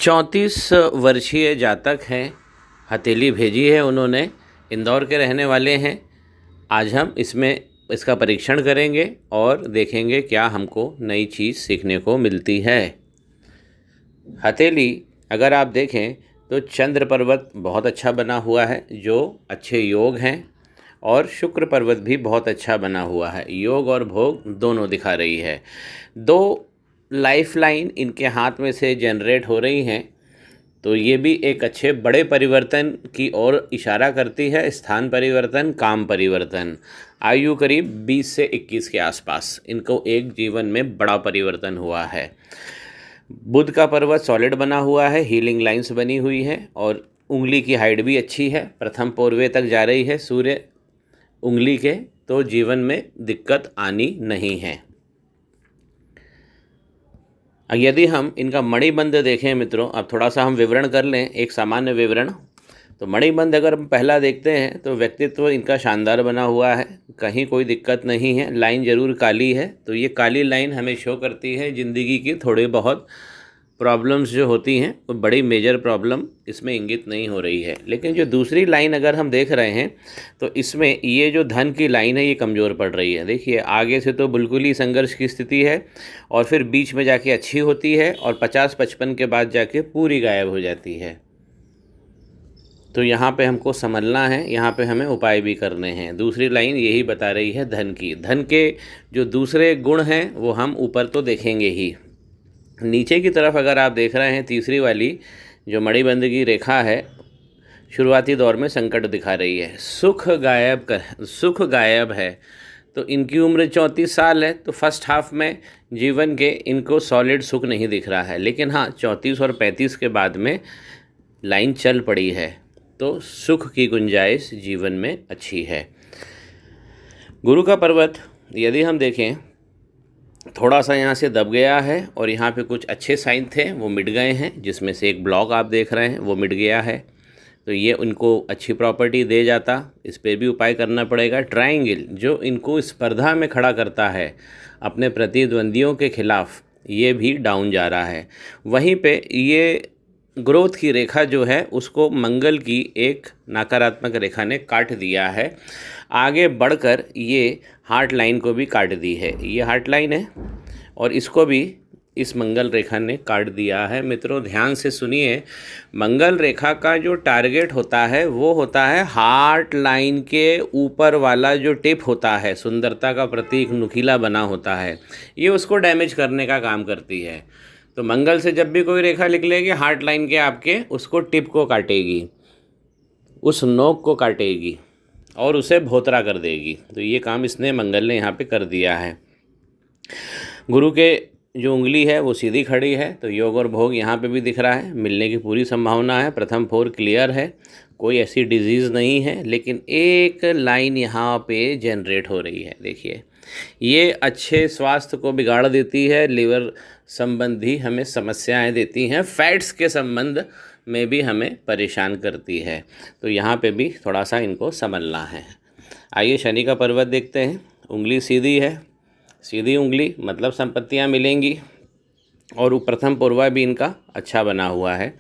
34 वर्षीय जातक हैं। हथेली भेजी है उन्होंने, इंदौर के रहने वाले हैं। आज हम इसका परीक्षण करेंगे और देखेंगे क्या हमको नई चीज़ सीखने को मिलती है। हथेली अगर आप देखें तो चंद्र पर्वत बहुत अच्छा बना हुआ है, जो अच्छे योग हैं, और शुक्र पर्वत भी बहुत अच्छा बना हुआ है, योग और भोग दोनों दिखा रही है। दो लाइफ लाइन इनके हाथ में से जनरेट हो रही हैं, तो ये भी एक अच्छे बड़े परिवर्तन की ओर इशारा करती है। स्थान परिवर्तन, काम परिवर्तन। आयु करीब 20 से 21 के आसपास इनको एक जीवन में बड़ा परिवर्तन हुआ है। बुध का पर्वत सॉलिड बना हुआ है, हीलिंग लाइंस बनी हुई है, और उंगली की हाइट भी अच्छी है, प्रथम पोरवे तक जा रही है सूर्य उंगली के, तो जीवन में दिक्कत आनी नहीं है। यदि हम इनका मणिबंध देखें मित्रों, अब थोड़ा सा हम विवरण कर लें, एक सामान्य विवरण। तो मणिबंध अगर हम पहला देखते हैं तो व्यक्तित्व इनका शानदार बना हुआ है, कहीं कोई दिक्कत नहीं है। लाइन ज़रूर काली है, तो ये काली लाइन हमें शो करती है ज़िंदगी की थोड़ी बहुत प्रॉब्लम्स जो होती हैं, वो बड़ी मेजर प्रॉब्लम इसमें इंगित नहीं हो रही है। लेकिन जो दूसरी लाइन अगर हम देख रहे हैं तो इसमें ये जो धन की लाइन है ये कमज़ोर पड़ रही है। देखिए आगे से तो बिल्कुल ही संघर्ष की स्थिति है, और फिर बीच में जाके अच्छी होती है, और 50-55 के बाद जाके पूरी गायब हो जाती है। तो यहाँ पे हमको समझना है, यहाँ पे हमें उपाय भी करने हैं। दूसरी लाइन यही बता रही है धन की। धन के जो दूसरे गुण हैं वो हम ऊपर तो देखेंगे ही। नीचे की तरफ अगर आप देख रहे हैं, तीसरी वाली जो मणिबंध की रेखा है, शुरुआती दौर में संकट दिखा रही है। सुख गायब है। तो इनकी उम्र 34 साल है, तो फर्स्ट हाफ में जीवन के इनको सॉलिड सुख नहीं दिख रहा है। लेकिन हाँ, 34 और 35 के बाद में लाइन चल पड़ी है, तो सुख की गुंजाइश जीवन में अच्छी है। गुरु का पर्वत यदि हम देखें, थोड़ा सा यहाँ से दब गया है, और यहाँ पे कुछ अच्छे साइन थे वो मिट गए हैं, जिसमें से एक ब्लॉक आप देख रहे हैं वो मिट गया है। तो ये उनको अच्छी प्रॉपर्टी दे जाता, इस पर भी उपाय करना पड़ेगा। ट्रायंगल जो इनको स्पर्धा में खड़ा करता है अपने प्रतिद्वंदियों के खिलाफ, ये भी डाउन जा रहा है। वहीं पे ये ग्रोथ की रेखा जो है उसको मंगल की एक नकारात्मक रेखा ने काट दिया है। आगे बढ़कर ये हार्ट लाइन को भी काट दी है। ये हार्ट लाइन है, और इसको भी इस मंगल रेखा ने काट दिया है। मित्रों ध्यान से सुनिए, मंगल रेखा का जो टारगेट होता है वो होता है हार्ट लाइन के ऊपर वाला जो टिप होता है, सुंदरता का प्रतीक नुकीला बना होता है, ये उसको डैमेज करने का काम करती है। तो मंगल से जब भी कोई रेखा निकलेगी हार्ट लाइन के आपके, उसको टिप को काटेगी, उस नोक को काटेगी और उसे भोतरा कर देगी। तो ये काम इसने मंगल ने यहाँ पे कर दिया है। गुरु के जो उंगली है वो सीधी खड़ी है, तो योग और भोग यहाँ पे भी दिख रहा है, मिलने की पूरी संभावना है। प्रथम 4 क्लियर है, कोई ऐसी डिजीज़ नहीं है। लेकिन एक लाइन यहाँ पे जनरेट हो रही है, देखिए ये अच्छे स्वास्थ्य को बिगाड़ देती है, लिवर संबंधी हमें समस्याएं देती हैं, फैट्स के संबंध में भी हमें परेशान करती है। तो यहाँ पे भी थोड़ा सा इनको संभलना है। आइए शनि का पर्वत देखते हैं। उंगली सीधी है, सीधी उंगली मतलब संपत्तियाँ मिलेंगी, और प्रथम पूर्वा भी इनका अच्छा बना हुआ है।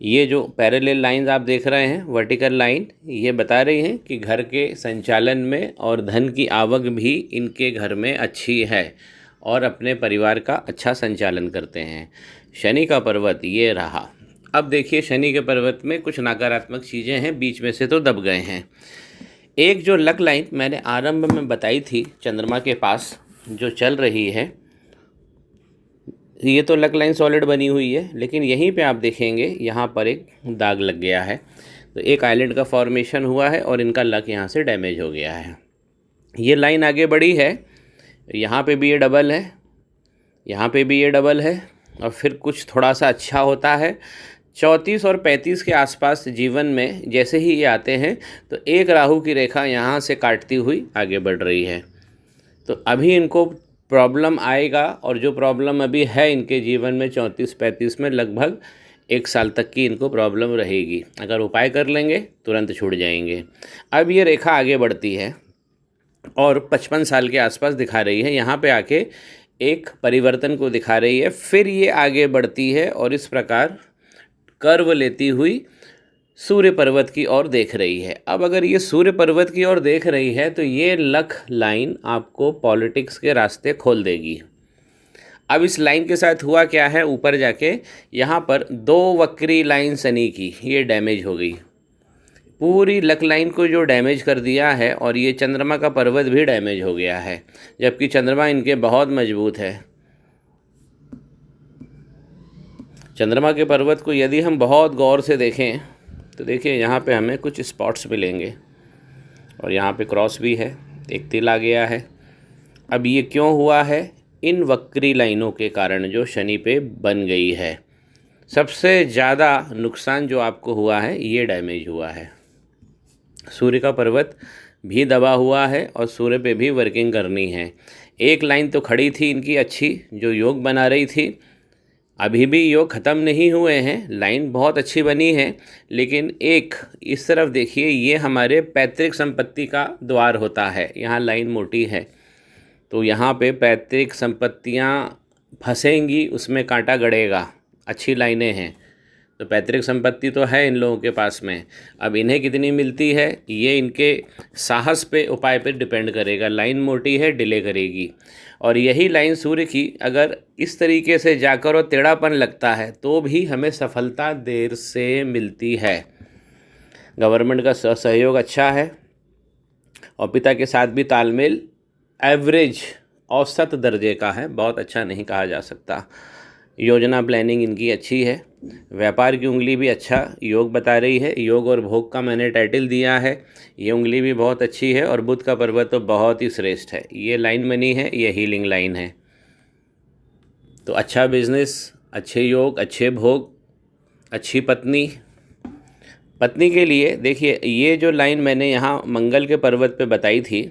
ये जो पैरेलल लाइंस आप देख रहे हैं, वर्टिकल लाइन, ये बता रही हैं कि घर के संचालन में और धन की आवक भी इनके घर में अच्छी है, और अपने परिवार का अच्छा संचालन करते हैं। शनि का पर्वत ये रहा। अब देखिए शनि के पर्वत में कुछ नकारात्मक चीज़ें हैं, बीच में से तो दब गए हैं। एक जो लक लाइन मैंने आरंभ में बताई थी चंद्रमा के पास जो चल रही है, ये तो लक लाइन सॉलिड बनी हुई है, लेकिन यहीं पे आप देखेंगे यहाँ पर एक दाग लग गया है। तो एक आइलैंड का फॉर्मेशन हुआ है, और इनका लक यहाँ से डैमेज हो गया है। ये लाइन आगे बढ़ी है, यहाँ पे भी ये डबल है, यहाँ पे भी ये डबल है, और फिर कुछ थोड़ा सा अच्छा होता है। 34 और 35 के आसपास जीवन में जैसे ही ये आते हैं, तो एक राहु की रेखा यहाँ से काटती हुई आगे बढ़ रही है। तो अभी इनको प्रॉब्लम आएगा, और जो प्रॉब्लम अभी है इनके जीवन में 34-35 में लगभग 1 साल तक की इनको प्रॉब्लम रहेगी। अगर उपाय कर लेंगे तुरंत छूट जाएंगे। अब ये रेखा आगे बढ़ती है और 55 साल के आसपास दिखा रही है। यहाँ पे आके एक परिवर्तन को दिखा रही है, फिर ये आगे बढ़ती है और इस प्रकार कर्व लेती हुई सूर्य पर्वत की ओर देख रही है। अब अगर ये सूर्य पर्वत की ओर देख रही है तो ये लक लाइन आपको पॉलिटिक्स के रास्ते खोल देगी। अब इस लाइन के साथ हुआ क्या है, ऊपर जाके यहाँ पर 2 वक्री लाइन शनि की ये डैमेज हो गई, पूरी लक लाइन को जो डैमेज कर दिया है, और ये चंद्रमा का पर्वत भी डैमेज हो गया है, जबकि चंद्रमा इनके बहुत मजबूत है। चंद्रमा के पर्वत को यदि हम बहुत गौर से देखें तो देखिए यहाँ पे हमें कुछ स्पॉट्स मिलेंगे और यहाँ पे क्रॉस भी है, एक तिल आ गया है। अब ये क्यों हुआ है, इन वक्री लाइनों के कारण जो शनि पे बन गई है। सबसे ज़्यादा नुकसान जो आपको हुआ है ये डैमेज हुआ है। सूर्य का पर्वत भी दबा हुआ है और सूर्य पे भी वर्किंग करनी है। एक लाइन तो खड़ी थी इनकी अच्छी, जो योग बना रही थी, अभी भी योग ख़त्म नहीं हुए हैं, लाइन बहुत अच्छी बनी है, लेकिन एक इस तरफ देखिए, ये हमारे पैतृक संपत्ति का द्वार होता है, यहाँ लाइन मोटी है, तो यहाँ पे पैतृक संपत्तियाँ फंसेंगी, उसमें कांटा गड़ेगा। अच्छी लाइनें हैं तो पैतृक संपत्ति तो है इन लोगों के पास में, अब इन्हें कितनी मिलती है ये इनके साहस पे, उपाय पे डिपेंड करेगा। लाइन मोटी है, डिले करेगी, और यही लाइन सूर्य की अगर इस तरीके से जाकर और टेढ़ापन लगता है तो भी हमें सफलता देर से मिलती है। गवर्नमेंट का सहयोग अच्छा है और पिता के साथ भी तालमेल एवरेज औसत दर्जे का है, बहुत अच्छा नहीं कहा जा सकता। योजना प्लानिंग इनकी अच्छी है, व्यापार की उंगली भी अच्छा योग बता रही है, योग और भोग का मैंने टाइटल दिया है, ये उंगली भी बहुत अच्छी है, और बुध का पर्वत तो बहुत ही श्रेष्ठ है। ये लाइन बनी है, ये हीलिंग लाइन है, तो अच्छा बिजनेस, अच्छे योग, अच्छे भोग, अच्छी पत्नी। पत्नी के लिए देखिए, ये जो लाइन मैंने यहाँ मंगल के पर्वत पे बताई थी,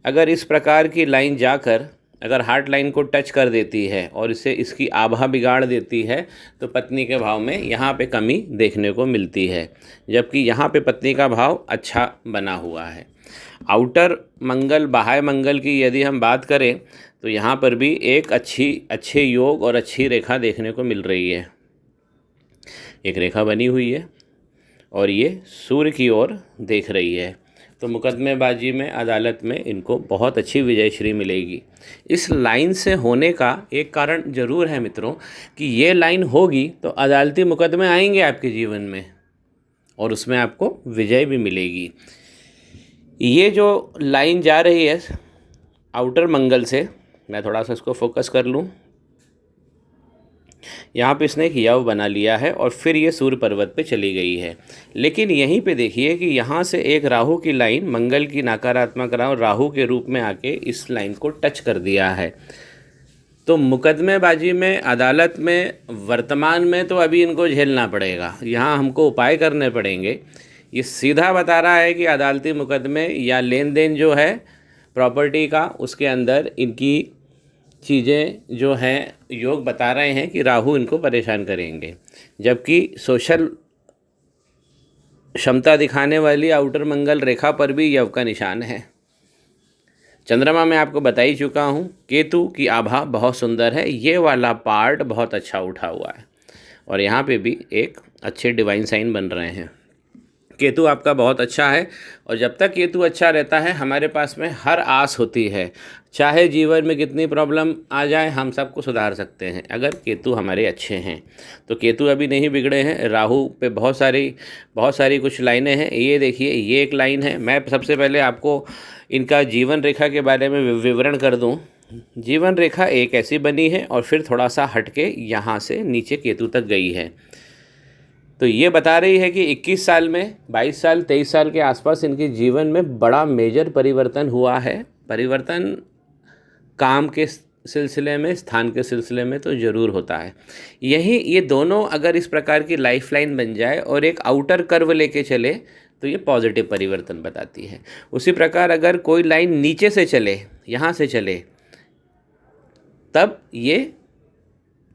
अगर इस प्रकार की लाइन जाकर अगर हार्ट लाइन को टच कर देती है और इसे इसकी आभा बिगाड़ देती है तो पत्नी के भाव में यहाँ पे कमी देखने को मिलती है, जबकि यहाँ पे पत्नी का भाव अच्छा बना हुआ है। आउटर मंगल, बाह्य मंगल की यदि हम बात करें तो यहाँ पर भी एक अच्छे योग और अच्छी रेखा देखने को मिल रही है। एक रेखा बनी हुई है और ये सूर्य की ओर देख रही है, तो मुकदमेबाजी में, अदालत में इनको बहुत अच्छी विजयश्री मिलेगी। इस लाइन से होने का एक कारण ज़रूर है मित्रों कि ये लाइन होगी तो अदालती मुकदमे आएंगे आपके जीवन में और उसमें आपको विजय भी मिलेगी। ये जो लाइन जा रही है आउटर मंगल से, मैं थोड़ा सा इसको फोकस कर लूँ, यहाँ पे इसने एक यव बना लिया है और फिर ये सूर्य पर्वत पे चली गई है। लेकिन यहीं पे देखिए कि यहाँ से एक राहु की लाइन, मंगल की नकारात्मक राहु के रूप में आके इस लाइन को टच कर दिया है। तो मुकदमेबाजी में, अदालत में, वर्तमान में तो अभी इनको झेलना पड़ेगा, यहाँ हमको उपाय करने पड़ेंगे। ये सीधा बता रहा है कि अदालती मुकदमे या लेन देन जो है प्रॉपर्टी का, उसके अंदर इनकी चीज़ें जो हैं, योग बता रहे हैं कि राहु इनको परेशान करेंगे, जबकि सोशल क्षमता दिखाने वाली आउटर मंगल रेखा पर भी यव का निशान है। चंद्रमा में आपको बता ही चुका हूँ, केतु की आभा बहुत सुंदर है, ये वाला पार्ट बहुत अच्छा उठा हुआ है, और यहाँ पे भी एक अच्छे डिवाइन साइन बन रहे हैं। केतु आपका बहुत अच्छा है, और जब तक केतु अच्छा रहता है हमारे पास में हर आस होती है, चाहे जीवन में कितनी प्रॉब्लम आ जाए हम सबको सुधार सकते हैं अगर केतु हमारे अच्छे हैं। तो केतु अभी नहीं बिगड़े हैं, राहु पे बहुत सारी कुछ लाइनें हैं। ये देखिए, ये एक लाइन है। मैं सबसे पहले आपको इनका जीवन रेखा के बारे में विवरण कर दूं। जीवन रेखा एक ऐसी बनी है और फिर थोड़ा सा हट के यहाँ से नीचे केतु तक गई है, तो ये बता रही है कि 21 साल में, 22 साल 23 साल के आसपास इनके जीवन में बड़ा मेजर परिवर्तन हुआ है। परिवर्तन काम के सिलसिले में, स्थान के सिलसिले में तो ज़रूर होता है। यही ये दोनों अगर इस प्रकार की लाइफलाइन बन जाए और एक आउटर कर्व लेके चले तो ये पॉजिटिव परिवर्तन बताती है। उसी प्रकार अगर कोई लाइन नीचे से चले, यहाँ से चले, तब ये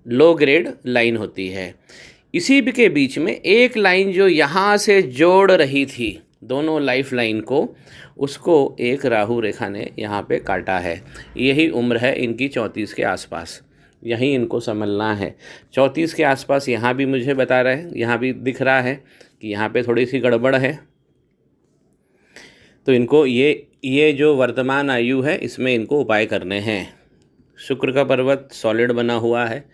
लो ग्रेड लाइन होती है। इसी के बीच में एक लाइन जो यहाँ से जोड़ रही थी, दोनों लाइफ लाइन को उसको एक राहु रेखा ने यहाँ पे काटा है। यही उम्र है इनकी 34 के आसपास, यहीं इनको संभलना है। 34 के आसपास यहाँ भी मुझे बता रहे हैं, यहाँ भी दिख रहा है कि यहाँ पे थोड़ी सी गड़बड़ है। तो इनको ये जो वर्तमान आयु है इसमें इनको उपाय करने हैं। शुक्र का पर्वत सॉलिड बना हुआ है,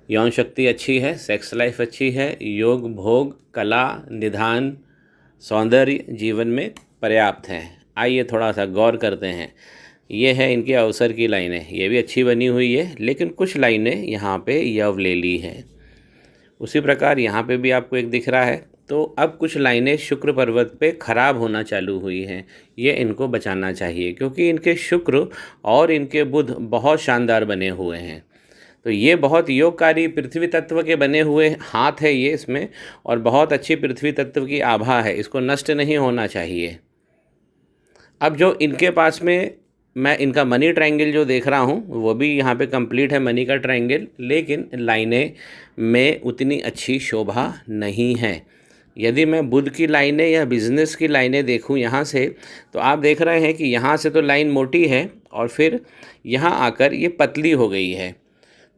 यौन शक्ति अच्छी है, सेक्स लाइफ अच्छी है, योग भोग कला निधान सौंदर्य जीवन में पर्याप्त हैं। आइए थोड़ा सा गौर करते हैं। ये है इनके अवसर की लाइनें, ये भी अच्छी बनी हुई है, लेकिन कुछ लाइनें यहाँ पे यव ले ली है। उसी प्रकार यहाँ पे भी आपको एक दिख रहा है। तो अब कुछ लाइनें शुक्र पर्वत पे खराब होना चालू हुई हैं, ये इनको बचाना चाहिए, क्योंकि इनके शुक्र और इनके बुध बहुत शानदार बने हुए हैं। तो ये बहुत योगकारी पृथ्वी तत्व के बने हुए हाथ है ये इसमें, और बहुत अच्छी पृथ्वी तत्व की आभा है, इसको नष्ट नहीं होना चाहिए। अब जो इनके पास में मैं इनका मनी ट्रायंगल जो देख रहा हूँ वो भी यहाँ पे कंप्लीट है, मनी का ट्रायंगल, लेकिन लाइनें में उतनी अच्छी शोभा नहीं है। यदि मैं बुध की लाइनें या बिजनेस की लाइनें देखूं यहाँ से, तो आप देख रहे हैं कि यहाँ से तो लाइन मोटी है और फिर यहाँ आकर ये पतली हो गई है।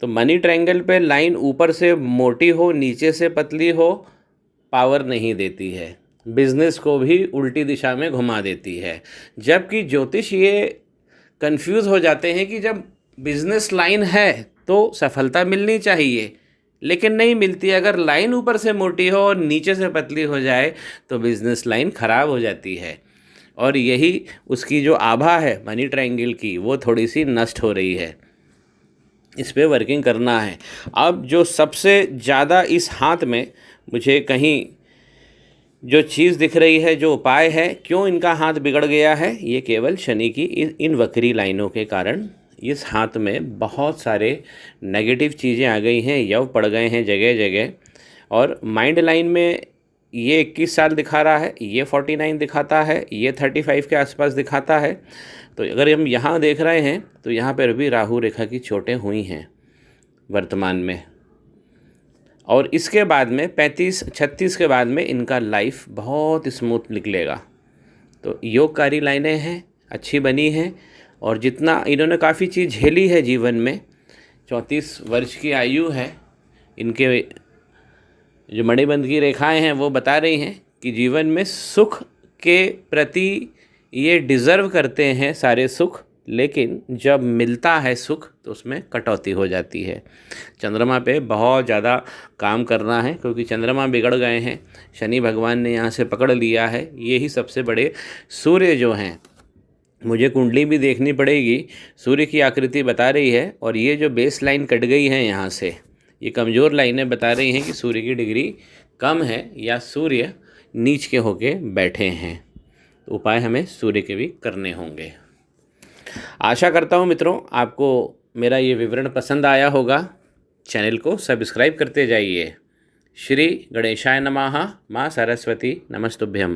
तो मनी ट्रायंगल पे लाइन ऊपर से मोटी हो नीचे से पतली हो पावर नहीं देती है, बिजनेस को भी उल्टी दिशा में घुमा देती है। जबकि ज्योतिष ये कंफ्यूज हो जाते हैं कि जब बिजनेस लाइन है तो सफलता मिलनी चाहिए, लेकिन नहीं मिलती। अगर लाइन ऊपर से मोटी हो और नीचे से पतली हो जाए तो बिजनेस लाइन ख़राब हो जाती है, और यही उसकी जो आभा है मनी ट्रायंगल की वो थोड़ी सी नष्ट हो रही है। इस पे वर्किंग करना है। अब जो सबसे ज़्यादा इस हाथ में मुझे कहीं जो चीज़ दिख रही है, जो उपाय है, क्यों इनका हाथ बिगड़ गया है, ये केवल शनि की इन वक्री लाइनों के कारण इस हाथ में बहुत सारे नेगेटिव चीज़ें आ गई हैं, यव पड़ गए हैं जगह जगह। और माइंड लाइन में ये 21 साल दिखा रहा है, ये 49 दिखाता है, ये 35 के आसपास दिखाता है। तो अगर हम यहाँ देख रहे हैं तो यहाँ पर भी राहु रेखा की चोटें हुई हैं वर्तमान में, और इसके बाद में 35-36 के बाद में इनका लाइफ बहुत स्मूथ निकलेगा। तो योगकारी लाइनें हैं, अच्छी बनी हैं, और जितना इन्होंने काफ़ी चीज़ झेली है जीवन में, 34 वर्ष की आयु है इनके, जो मणिबंध की रेखाएं हैं वो बता रही हैं कि जीवन में सुख के प्रति ये डिज़र्व करते हैं सारे सुख, लेकिन जब मिलता है सुख तो उसमें कटौती हो जाती है। चंद्रमा पे बहुत ज़्यादा काम करना है, क्योंकि चंद्रमा बिगड़ गए हैं, शनि भगवान ने यहाँ से पकड़ लिया है। यही सबसे बड़े सूर्य जो हैं, मुझे कुंडली भी देखनी पड़ेगी, सूर्य की आकृति बता रही है, और ये जो बेस लाइन कट गई है यहाँ से, ये कमज़ोर लाइनें बता रही हैं कि सूर्य की डिग्री कम है या सूर्य नीच के होके बैठे हैं। तो उपाय हमें सूर्य के भी करने होंगे। आशा करता हूँ मित्रों आपको मेरा ये विवरण पसंद आया होगा। चैनल को सब्सक्राइब करते जाइए। श्री गणेशाय नमः। माँ सरस्वती नमस्तुभ्यम।